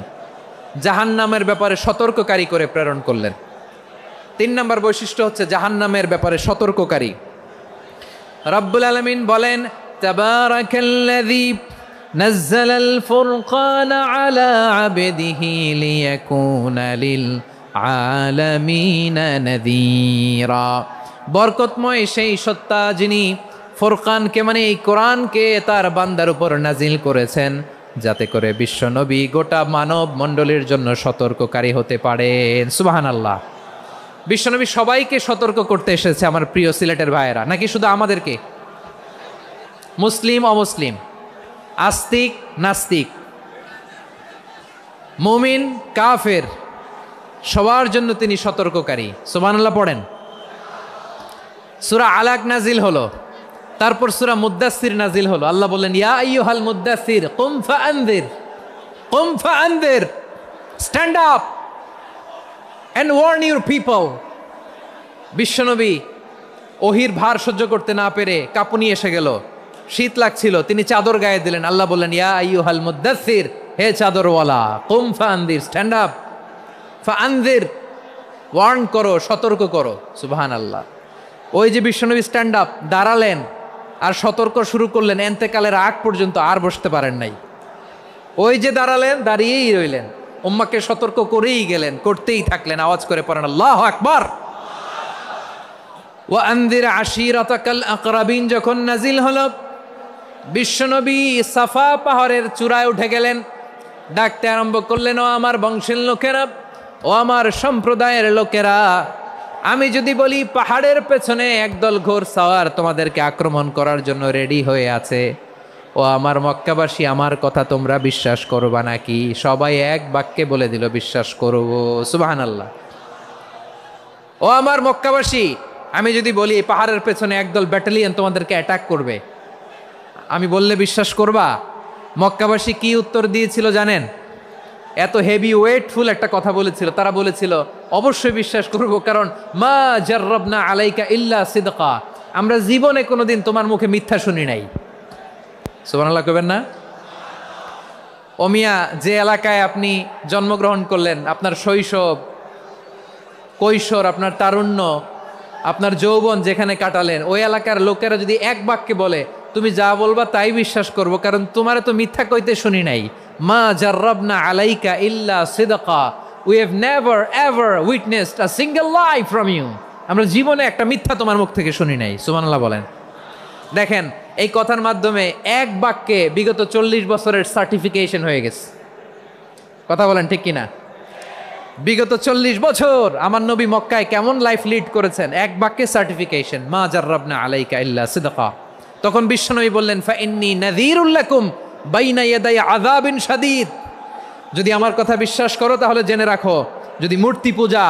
জাহান্নামের ব্যাপারে সতর্ককারী করে প্রেরণ করলেন। 3 নম্বর বৈশিষ্ট্য হচ্ছে জাহান্নামের ব্যাপারে সতর্ককারী। রব্বুল আলামিন বলেন, তাবারাকাল্লাযী নাজ্জালাল ফুরকানা আলা আবদিহি লিয়াকুনা লিল আলামিনা নাযীরা। বরকতময় সেই সত্তা যিনি ফুরকানকে মানে এই কোরআনকে তার বান্দার উপর নাজিল করেছেন, যাতে করে বিশ্বনবী গোটা মানব মণ্ডলীর জন্য সতর্ককারী হতে পারেন। সুবহানাল্লাহ। বিশ্বনবী সবাইকে সতর্ক করতে এসেছে, আমার প্রিয় সিলেটের ভাইয়েরা, নাকি শুধু আমাদেরকে? মুসলিম অমুসলিম, আস্তিক নাস্তিক, মুমিন কাফের, সবার জন্য তিনি সতর্ককারী। সুবহানাল্লাহ পড়েন। সূরা আলাক নাজিল হলো, তারপর সূরা মুদ্দাসসির নাজিল হলো। আল্লাহ বললেন, ইয়া আইয়ুহাল মুদ্দাসসির কুম ফাআনযির, কুম ফাআনযির, stand up and warn your people. বিশ্বনবী ওহির ভার সহ্য করতে না পেরে কাঁপুনি এসে গেল, শীত লাগছিল, তিনি চাদর গায়ে দিলেন। আল্লাহ বললেন, ইয়া আইয়ুহাল মুদ্দাসসির, হে চাদরওয়ালা, কুম ফাআনযির, স্ট্যান্ড আপ, ফাআনযির, ওয়ার্ন করো, সতর্ক করো। সুবহানাল্লাহ। ওই যে বিশ্বনবী স্ট্যান্ড আপ, দাঁড়ালেন আর সতর্ক শুরু করলেন, এন্তেকালের আগ পর্যন্ত আর বসতে পারেন নাই। ওই যে দাঁড়ালেন, দাঁড়িয়েই রইলেন, উম্মাকে সতর্ক করেই গেলেন, করতেই থাকলেন। আওয়াজ করে পড়েন আল্লাহু আকবার। ওয়া আনযির আশীরাতাকাল আকরাবিন যখন নাজিল হলো, বিশ্বনবী সাফা পাহাড়ের চূড়ায় উঠে গেলেন, ডাকতে আরম্ভ করলেন, ও আমার বংশের লোকেরা, ও আমার সম্প্রদায়ের লোকেরা, আমি যদি বলি পাহাড়ের পেছনে একদল ঘোড়সাওয়ার তোমাদেরকে আক্রমণ করার জন্য রেডি হয়ে আছে, ও আমার মক্কাবাসী, আমার কথা তোমরা বিশ্বাস করবা নাকি? সবাই এক বাক্যে বলে দিল, বিশ্বাস করব। সুবহানাল্লাহ। ও আমার মক্কাবাসী, আমি যদি বলি পাহাড়ের পেছনে একদল ব্যাটালিয়ন তোমাদেরকে অ্যাটাক করবে, আমি বললে বিশ্বাস করবা? মক্কাবাসী কি উত্তর দিয়েছিল জানেন? এত হেভি ওয়েটফুল একটা কথা বলেছিল। তারা বলেছিল, অবশ্যই বিশ্বাস করব, কারণ মা জাররাবনা আলাইকা ইল্লা সিদকা, আমরা জীবনে কোনোদিন তোমার মুখে মিথ্যা শুনি নাই। সুবহানাল্লাহ কইবেন না? ও মিয়া, যে এলাকায় আপনি জন্মগ্রহণ করলেন, আপনার শৈশব, কৈশোর, আপনার তারুণ্য, আপনার যৌবন যেখানে কাটালেন, ওই এলাকার লোকেরা যদি এক বাক্যে বলে তুমি যা বলবা তাই বিশ্বাস করব, কারণ তোমারে তো মিথ্যা কইতে শুনি নাই। মা জাররাবনা আলাইকা ইল্লা সিদকা, we have never ever witnessed a single lie from you, আমরা জীবনে একটা মিথ্যা তোমার মুখ থেকে শুনি নাই। সুবহানাল্লাহ বলেন। দেখেন, এই কথার মাধ্যমে এক বাক্যে বিগত 40 বছরের সার্টিফিকেশন হয়ে গেছে। কথা বলেন ঠিক কিনা? বিগত 40 বছর আমার নবী মক্কায় কেমন লাইফ লিড করেছেন, এক বাক্যে সার্টিফিকেশন, মা জাররাবনা আলাইকা ইল্লা সিদকা। তখন বিশ্বনবী বললেন, ফাইন্নী নাযীরুল লাকুম বাইনা ইয়াদাই আযাবিন শাদীদ, যদি আমার কথা বিশ্বাস করো তাহলে জেনে রাখো, যদি মূর্তি পূজা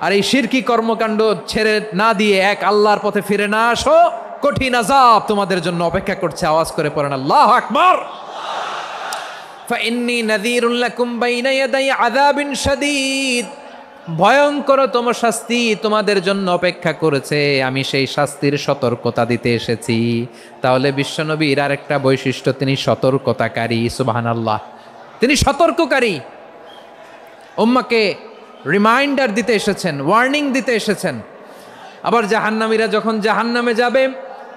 আর এই শিরকি কর্মকাণ্ড ছেড়ে না দিয়ে এক আল্লাহর পথে ফিরে না আসো, কঠিন আযাব তোমাদের জন্য অপেক্ষা করছে। আওয়াজ করে পড়েন আল্লাহু আকবার। ফাইন্নী নাযীরুল লাকুম বাইনা ইয়াদাই আযাবিন শাদীদ, ভয়ঙ্করতম শাস্তি তোমাদের জন্য অপেক্ষা করেছে, আমি সেই শাস্তির সতর্কতা দিতে এসেছি। তাহলে বিশ্বনবীর আরেকটা বৈশিষ্ট্য, তিনি সতর্কতাকারী। সুবহানাল্লাহ। তিনি সতর্ককারী, উম্মাকে রিমাইন্ডার দিতে এসেছেন, ওয়ার্নিং দিতে এসেছেন। আবার জাহান্নামীরা যখন জাহান্নামে যাবে,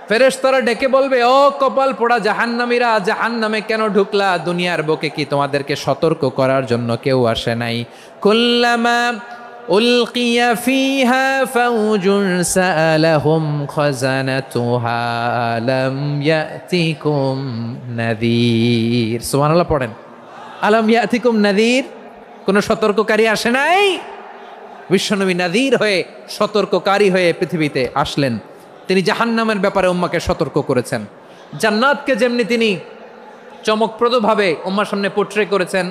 ফেরেশতারা ডেকে বলবে, ও কপাল পোড়া জাহান্নামীরা, জাহান্নামে কেন ঢুকলা? দুনিয়ার বুকে কি তোমাদেরকে সতর্ক করার জন্য কেউ আসে নাই? কুল্লামা উলকিয়া ফিহা ফাউজুন সাআলাহুম খাজানাতুহা আলাম ইয়াতিকুম নাযীর। সুবহানাল্লাহ পড়েন। আলাম ইয়াতিকুম নাযীর, কোন সতর্ককারী আসে নাই? বিশ্বনবী নাযীর হয়ে, সতর্ককারী হয়ে পৃথিবীতে আসলেন। তিনি জাহান্নামের ব্যাপারে উম্মাকে সতর্ক করেছেন। জান্নাতকে যেমনি তিনি চমকপ্রদভাবে উম্মার সামনে পোট্রে করেছেন,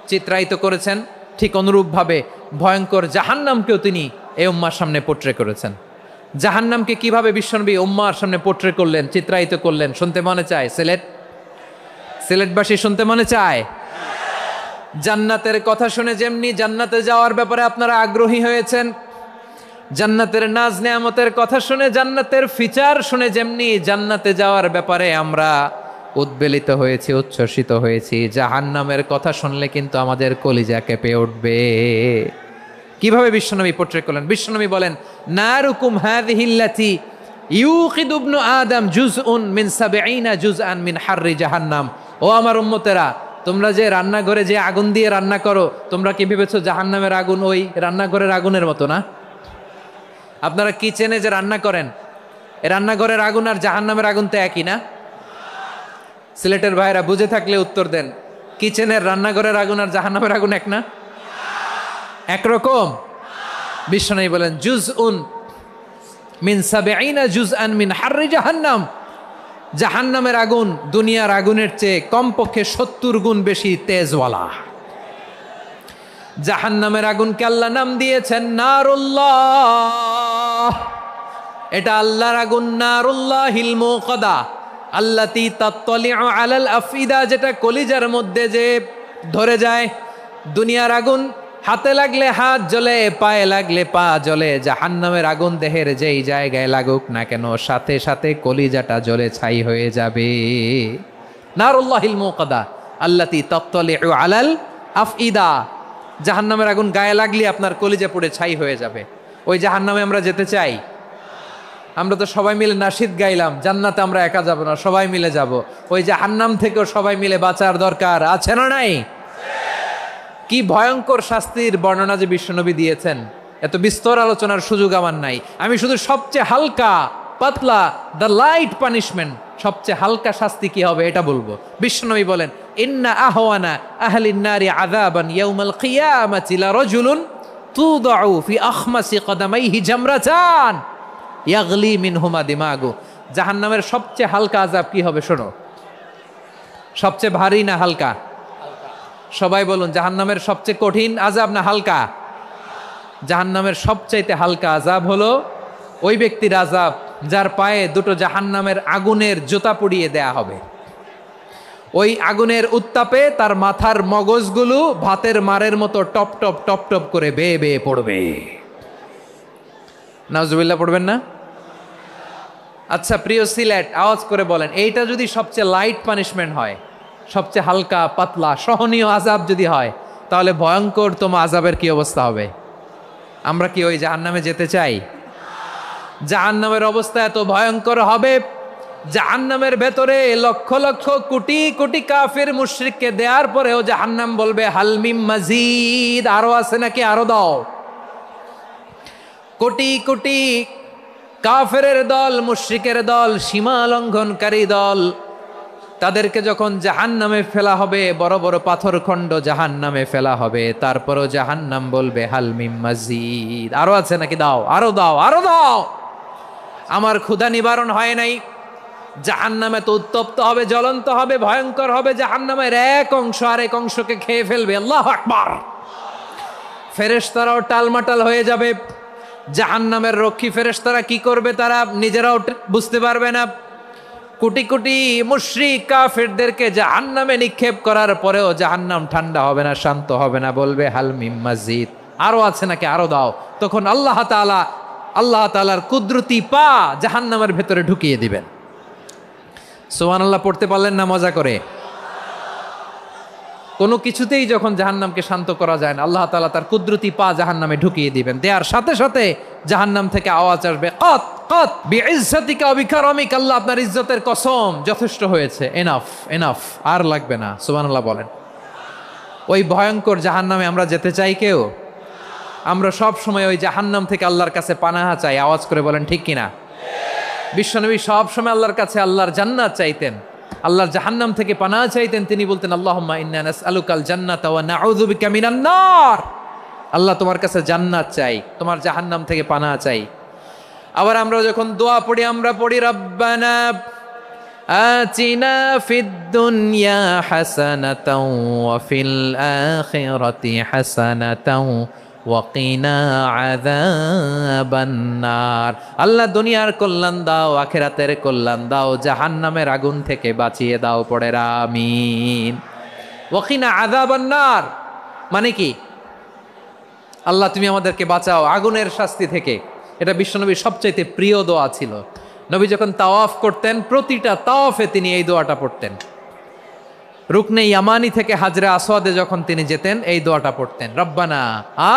চিত্রায়িত করেছেন, ঠিক অনুরূপভাবে ভয়ঙ্কর জাহান্নামকেও তিনি এই উম্মার সামনে পোট্রে করেছেন। জাহান্নামকে কিভাবে বিশ্বনবী উম্মার সামনে পোট্রে করলেন, চিত্রায়িত করলেন, শুনতে মনে চায়? সিলেটবাসী শুনতে মনে চায়? জান্নাতের কথা শুনে যেমনি জান্নাতে যাওয়ার ব্যাপারে আপনারা আগ্রহী হয়েছেন, জান্নাতের নাজ নেয়ামতের কথা শুনে, জান্নাতের ফিচার শুনে যেমনি জান্নাতে যাওয়ার ব্যাপারে আমরা উদ্বেলিত হয়েছি, উচ্ছ্বসিত হয়েছি, জাহান্নামের কথা শুনলে কিন্তু আমাদের কলিজা কেঁপে উঠবে। কিভাবে বিশ্বনবী পোট্রে করলেন? বিশ্বনবী বলেন, নারুকুম হাযিহিল্লাতী ইউকিদু ইবনু আদম জুজউন মিন ৭০ জুজআন মিন হাররি জাহান্নাম। ও আমার উম্মতেরা, তোমরা যে রান্নাঘরে যে আগুন দিয়ে রান্না করো, তোমরা কি ভেবেছো জাহান্নামের আগুন ওই রান্নাঘরের আগুনের মতো না? আপনারা কিচেনে যে রান্না করেন, এই রান্নাঘরের আগুন আর জাহান্নামের আগুন তো একই না? সিলেটের ভাইরা বুঝে থাকলে উত্তর দেন, কিচেনের রান্নাঘরের আগুন আর জাহান্নামের আগুন এক না? একরকম? বিশ্বনবী বলেন, জুজউন মিন ৭০ জুজআন মিন হাররি জাহান্নাম। জাহান্নামের আগুন দুনিয়ার আগুনের চেয়ে কমপক্ষে ৭০ গুণ বেশি তেজওয়ালা। জাহান্নামের আগুনকে আল্লাহ নাম দিয়েছেন নারুল্লাহ। এটা আল্লাহর আগুন, নারুল্লাহিল মুকাদা আল্লাতী তাত্তালিউ আলাল আফইদা, যেটা কলিজার মধ্যে যে ধরে যায়। দুনিয়ার আগুন হাতে লাগলে হাত জ্বলে, পায়ে লাগলে পা জ্বলে। জাহান্নামের আগুন দেহের যেই জায়গায় লাগুক না কেন, সাথে সাথে কলিজাটা জ্বলে ছাই হয়ে যাবে। নারুল্লাহিল মুকাদা আল্লাতী তাত্তালিউ আলাল আফইদা। জাহান্নামের আগুন গায়ে লাগলে আপনার কলিজা পুড়ে ছাই হয়ে যাবে। ওই জাহান্নামে আমরা যেতে চাই? আমরা তো সবাই মিলে নাশিদ গাইলাম, জান্নাতে আমরা একা যাব না, সবাই মিলে যাব। ওই জাহান্নাম থেকেও সবাই মিলে বাঁচার দরকার আছে না নাই? কি ভয়ঙ্কর শাস্তির বর্ণনা যে বিশ্বনবী দিয়েছেন, এত বিস্তর আলোচনার সুযোগ আমার নাই। আমি শুধু সবচেয়ে হালকা পাতলা, দ্য লাইট পানিশমেন্ট, সবচেয়ে হালকা শাস্তি কি হবে এটা বলবো। বিশ্বনবী বলেন, ইন্না আহওয়ানা আহলিন নারি আযাবান ইয়াউমাল কিয়ামাতি লারাজুলুন তুদাউ ফি আখমাসি কদামাইহি জামরাতান ইয়াগলি মিনহুমা দিমাগু। জাহান্নামের সবচেয়ে হালকা আযাব কি হবে শোনো। সবচেয়ে ভারী না হালকা? সবাই বলুন, জাহান্নামের সবচেয়ে কঠিন আযাব না হালকা? জাহান্নামের সবচাইতে হালকা আযাব হলো ওই ব্যক্তির আযাব যার পায়ে দুটো জাহান্নামের আগুনের জুতা পরিয়ে দেয়া হবে। ওই আগুনের উত্তাপে তার মাথার মগজগুলো ভাতের মারের মতো টপ টপ টপ টপ করে বেয়ে বেয়ে পড়বে। নাউজুবিল্লাহ পড়বেন না? আচ্ছা প্রিয় সিলেট, আওয়াজ করে বলেন, এইটা যদি সবচেয়ে লাইট পানিশমেন্ট হয়, সবচেয়ে হালকা পাতলা সহনীয় আযাব যদি হয়, তাহলে ভয়ঙ্করতম আযাবের কি অবস্থা হবে? আমরা কি ওই জাহান্নামে যেতে চাই? জাহান্নামের অবস্থা এত ভয়ঙ্কর হবে, জাহান্নামের ভেতরে লক্ষ লক্ষ কোটি কোটি কাফির মুশরিককে দেওয়ার পরেও জাহান্নাম বলবে হালমিম মাজিদ, আরো আছে নাকি, আরো দাও। কোটি কোটি কাফেরের দল, মুশরিকের দল, সীমা লঙ্ঘনকারী দল, তাদেরকে যখন জাহান্নামে ফেলা হবে, বড় বড় পাথরখণ্ড জাহান্নামে ফেলা হবে, তারপরও জাহান্নাম বলবে হালমিম মাজিদ, আরো আছে নাকি, দাও, আরো দাও, আরো দাও। আমার ক্ষুধা নিবারণ হয় নাই। জাহান্নামে তো উত্তপ্ত হবে, জ্বলন্ত হবে, ভয়ঙ্কর হবে। জাহান্নামের এক অংশ আরেক অংশকে খেয়ে ফেলবে। আল্লাহু আকবার। ফেরেশতারাও টালমাটাল হয়ে যাবে। জাহান্নামের রক্ষী ফেরেশতারা কি করবে তারা নিজেরাও বুঝতে পারবে না। কোটি কোটি মুশরিক কাফেরদেরকে জাহান্নামে নিক্ষেপ করার পরেও জাহান্নাম ঠান্ডা হবে না, শান্ত হবে না, বলবে হাল মিম মাজিদ, আরো আছে নাকি, আরো দাও। তখন আল্লাহ তাআলার কুদরতি পা জাহান্নামের ভেতরে ঢুকিয়ে দিবেন। সুবহানাল্লাহ পড়তে পারলেন না মজা করে? কোনো কিছুতেই যখন জাহান্নামকে শান্ত করা যায় না, আল্লাহ তাআলা তার কুদরতি পা জাহান্নামে ঢুকিয়ে দিবেন। দেওয়ার সাথে সাথে জাহান্নাম থেকে আওয়াজ আসবে, কত কত বিইজ্জাতিকা ওয়া বিকারামিকা, আল্লাহ আপনার ইজ্জতের কসম, যথেষ্ট হয়েছে, এনাফ এনাফ, আর লাগবে না। সুবহানাল্লাহ বলেন। ওই ভয়ঙ্কর জাহান্নামে আমরা যেতে চাই কেউ? আমরা সব সময় ওই জাহান্নাম থেকে আল্লাহর কাছে পানাহা চাই। আওয়াজ করে বলেন ঠিক কিনা? বিশ্বনবী সব সময় আল্লাহর কাছে আল্লাহর জান্নাত চাইতেন, আল্লাহর জাহান্নাম থেকে পানাহ চাইতেন। তিনি বলতেন, আল্লাহুম্মা ইন্না নাসআলুকাল জান্নাতা ওয়া নাউযু বিকা মিনান নার। আল্লাহ তোমার কাছে জান্নাত চাই, তোমার জাহান্নাম থেকে পানাহ চাই। আবার আমরা যখন দোয়া পড়ি, আমরা পড়ি রব্বানা আতিনা ফিদ দুনিয়া হাসানাতাও ওয়া ফিল আখিরাতি হাসানাতাও ওয়া কিনা আযাবান নার। আল্লাহ দুনিয়ার কল্যাণ দাও, আখিরাতের কল্যাণ দাও, জাহান্নামের আগুন থেকে বাঁচিয়ে দাও। পড়ে আমিন। ওয়া কিনা আযাবান নার মানে কি? আল্লাহ তুমি আমাদেরকে বাঁচাও আগুনের শাস্তি থেকে। এটা বিশ্বনবীর সবচাইতে প্রিয় দোয়া ছিল। নবী যখন তাওয়াফ করতেন, প্রতিটা তাওয়াফে তিনি এই দোয়াটা পড়তেন। রুকনে ইয়ামানি থেকে হাজরে আসওয়াদে যখন তিনি যেতেন, এই দোয়াটা পড়তেন, রব্বানা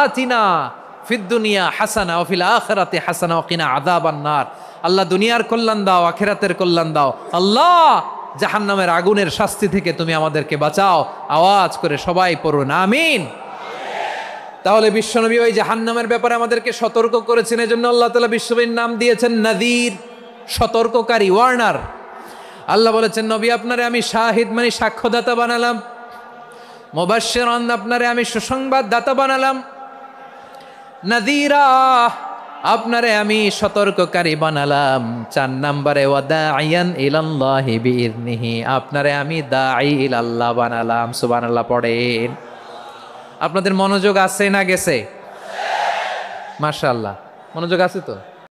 আতিনা ফিদ দুনিয়া হাসানা ওয়া ফিল আখিরাতি হাসানা ওয়া কিনা আযাবান নার। আল্লাহ দুনিয়ার কল্যাণ দাও, আখিরাতের কল্যাণ দাও। আল্লাহ জাহান্নামের আগুনের শাস্তি থেকে তুমি আমাদেরকে বাঁচাও। আওয়াজ করে সবাই পড়ুন আমিন। তাহলে বিশ্বনবী ওই জাহান্নামের ব্যাপারে আমাদেরকে সতর্ক করেছেন। এজন্য আল্লাহ তাআলা বিশ্বনবীর নাম দিয়েছেন নাযীর, সতর্ককারী, ওয়ার্নার। আল্লাহ বলেছেন, নবী আপনারে আমি শাহিদ মানে সাক্ষ্যদাতা বানালাম, মুবাশশিরান আপনারে আমি সুসংবাদ দাতা বানালাম, নাযীরা আপনারে আমি সতর্ককারী বানালাম। 4 নম্বরে ওয়া দাঈয়ান ইলাল্লাহি বিইذনিহি, আপনারে আমি দাঈ ইলাল্লাহ বানালাম। সুবহানাল্লাহ পড়েন। আপনাদের মনোযোগ আছে না গেছে? মাশাআল্লাহ, মনোযোগ আছে তো।